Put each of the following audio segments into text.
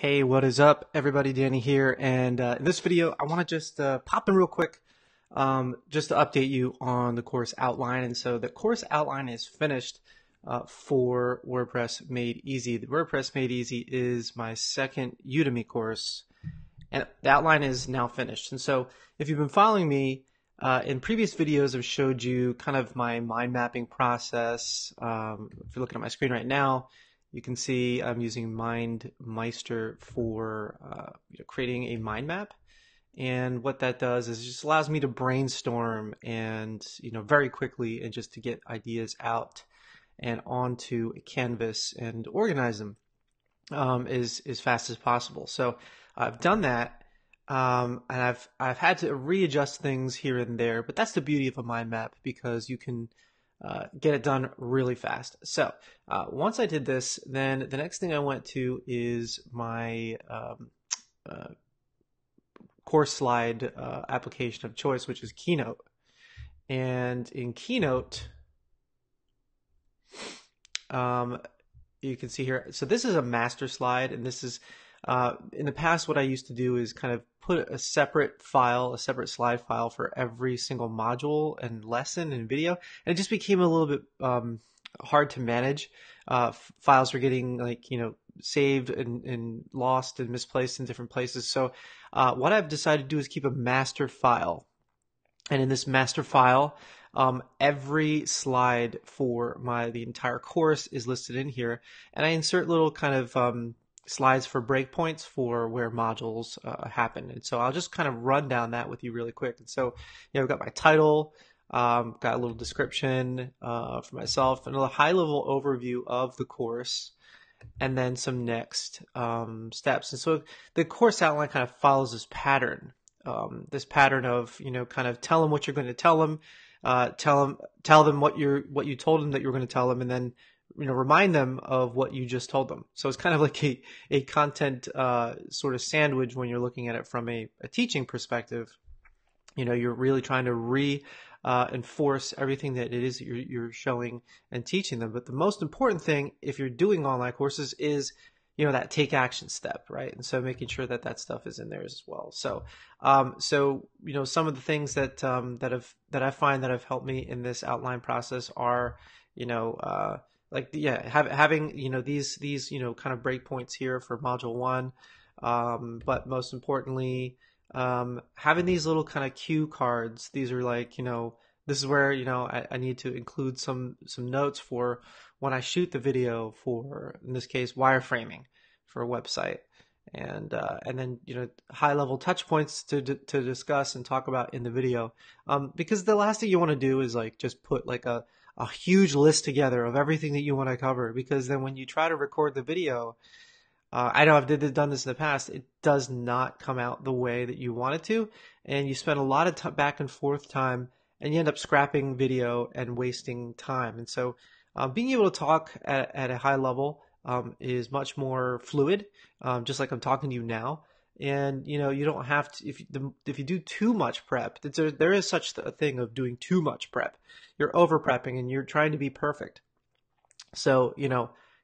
Hey, what is up, everybody? Danny here, and in this video, I want to just pop in real quick, just to update you on the course outline. And so the course outline is finished for WordPress Made Easy. The WordPress Made Easy is my second Udemy course, and the outline is now finished. And so if you've been following me, in previous videos, I've showed you kind of my mind mapping process. If you're looking at my screen right now, you can see I'm using MindMeister for creating a mind map. And what that does is it just allows me to brainstorm and very quickly and just to get ideas out and onto a canvas and organize them as fast as possible. So I've done that, and I've had to readjust things here and there, but that's the beauty of a mind map because you can get it done really fast. So once I did this, then the next thing I went to is my course slide application of choice, which is Keynote. And in Keynote, you can see here, so this is a master slide, and this is, in the past, what I used to do is kind of put a separate file, a separate slide file for every single module and lesson and video. And it just became a little bit hard to manage. Files were getting saved and lost and misplaced in different places. So what I've decided to do is keep a master file. And in this master file, every slide for the entire course is listed in here. And I insert little kind of slides for breakpoints for where modules happen. And so I'll just kind of run down that with you really quick. And so, I've got my title, got a little description for myself, and a high level overview of the course, and then some next steps. And so the course outline kind of follows this pattern of, kind of tell them what you're going to tell them, tell them what you told them that you're going to tell them, and then remind them of what you just told them. So it's kind of like a content sort of sandwich when you're looking at it from a teaching perspective. You're really trying to reinforce everything that it is that you're showing and teaching them. But the most important thing, if you're doing online courses, is that take action step, right? And so making sure that stuff is in there as well. So some of the things that I find that have helped me in this outline process are having these kind of breakpoints here for module 1, but most importantly, having these little kind of cue cards. These are this is where I need to include some notes for when I shoot the video for, in this case, wireframing for a website, and then high level touch points to discuss and talk about in the video, because the last thing you want to do is just put a huge list together of everything that you want to cover, because then when you try to record the video, I know I've done this in the past, it does not come out the way that you want it to, and you spend a lot of back and forth time, and you end up scrapping video and wasting time. And so being able to talk at a high level is much more fluid, just like I'm talking to you now. And you don't have to, if you do too much prep, there is such a thing of doing too much prep. You're over prepping and you're trying to be perfect. So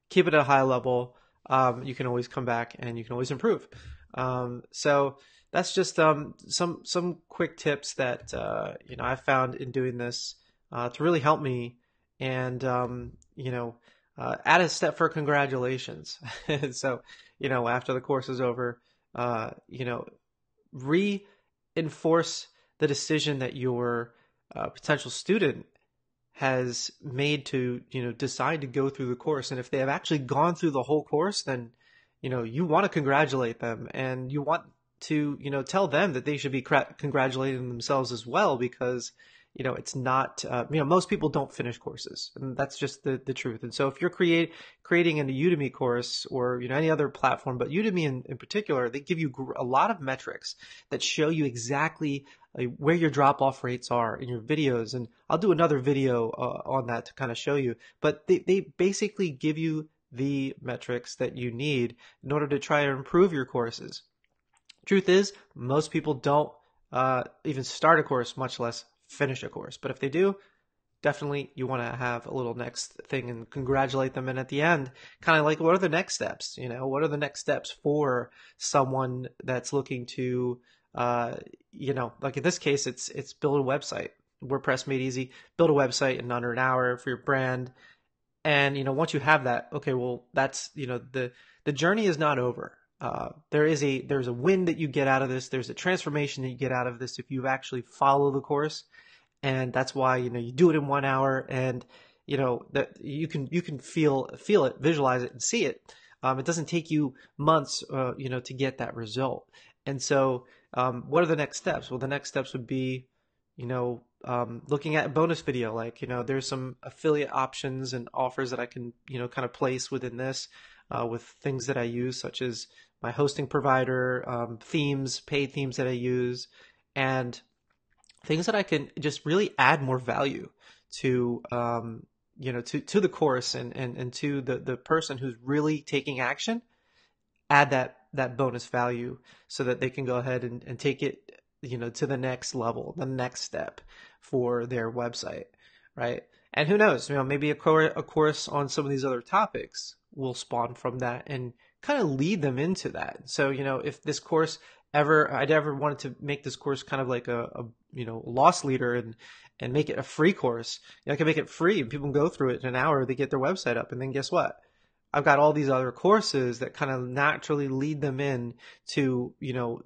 keep it at a high level. You can always come back and you can always improve. So that's just some quick tips that I found in doing this to really help me, and add a step for congratulations. So after the course is over, reinforce the decision that your potential student has made to, decide to go through the course. And if they have actually gone through the whole course, then, you want to congratulate them, and you want to, tell them that they should be congratulating themselves as well, because, it's not, most people don't finish courses, and that's just the truth. And so if you're creating a Udemy course or, any other platform, but Udemy in particular, they give you a lot of metrics that show you exactly where your drop-off rates are in your videos. And I'll do another video on that to kind of show you, but they basically give you the metrics that you need in order to try to improve your courses. Truth is, most people don't even start a course, much less finish a course. But if they do, definitely you want to have a little next thing and congratulate them. And at the end, kind of like, what are the next steps? You know, what are the next steps for someone that's looking to, you know, like in this case, it's build a website. WordPress made easy. Build a website in under an hour for your brand. And, you know, once you have that, okay, well, that's, you know, the journey is not over. There's a win that you get out of this. There's a transformation that you get out of this if you actually follow the course. And that's why, you know, you do it in 1 hour, and, you know, that you can feel it, visualize it, and see it. It doesn't take you months, you know, to get that result. And so, what are the next steps? Well, the next steps would be, you know, looking at a bonus video. Like, you know, there's some affiliate options and offers that I can, you know, kind of place within this, with things that I use, such as my hosting provider, themes, paid themes that I use, and things that I can just really add more value to, you know, to the course and to the person who's really taking action. Add that bonus value so that they can go ahead and take it, you know, to the next level, the next step for their website, right? And who knows, you know, maybe a course on some of these other topics will spawn from that and kind of lead them into that. So, you know, if this course I'd ever wanted to make this course kind of like a you know, loss leader and make it a free course. You know, I can make it free and people can go through it in an hour. They get their website up, and then guess what? I've got all these other courses that kind of naturally lead them in to, you know,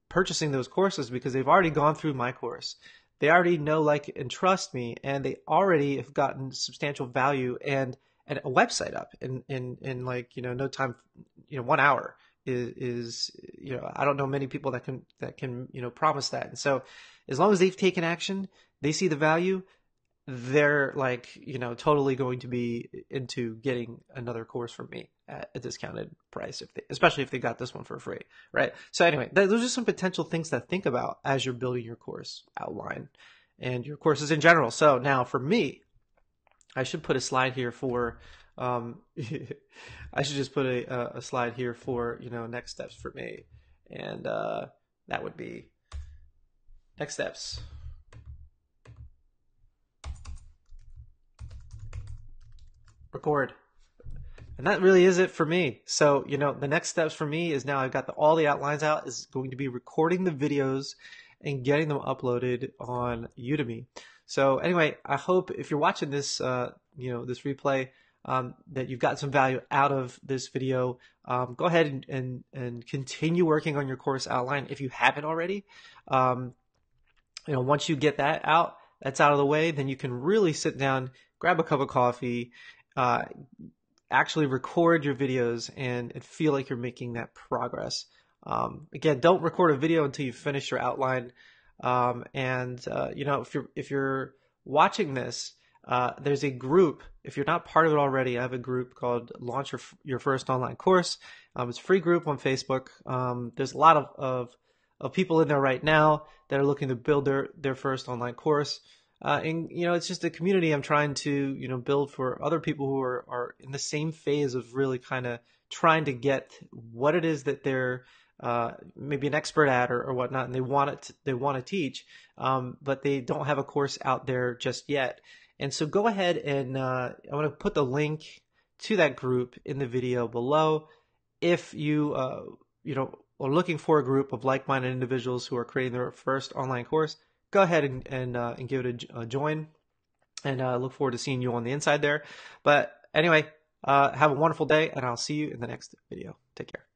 purchasing those courses because they've already gone through my course. They already know, like, and trust me, and they already have gotten substantial value and a website up in like, you know, no time, you know, 1 hour. Is, you know, I don't know many people that can, you know, promise that. And so as long as they've taken action, they see the value, they're like, you know, totally going to be into getting another course from me at a discounted price, especially if they got this one for free, right? So anyway, those are some potential things to think about as you're building your course outline and your courses in general. So now for me, I should put a slide here for, I should just put a slide here for, you know, next steps for me. And that would be next steps. Record. And that really is it for me. So, you know, the next steps for me is now I've got all the outlines out, is going to be recording the videos and getting them uploaded on Udemy. So anyway, I hope if you're watching this, you know, this replay, that you've got some value out of this video. Go ahead and continue working on your course outline if you haven't already. You know, once you get that's out of the way, then you can really sit down, grab a cup of coffee, actually record your videos and feel like you're making that progress. Again, don't record a video until you finish your outline. You know, if you're watching this, there's a group. If you're not part of it already, I have a group called Launch Your First Online Course. It's a free group on Facebook. There's a lot of people in there right now that are looking to build their first online course. And, you know, it's just a community I'm trying to, you know, build for other people who are in the same phase of really kind of trying to get what it is that they're maybe an expert at or whatnot, and they want to teach, but they don't have a course out there just yet. And so go ahead and I want to put the link to that group in the video below. If you you know, are looking for a group of like-minded individuals who are creating their first online course, go ahead and give it a join, and look forward to seeing you on the inside there. But anyway, have a wonderful day, and I'll see you in the next video. Take care.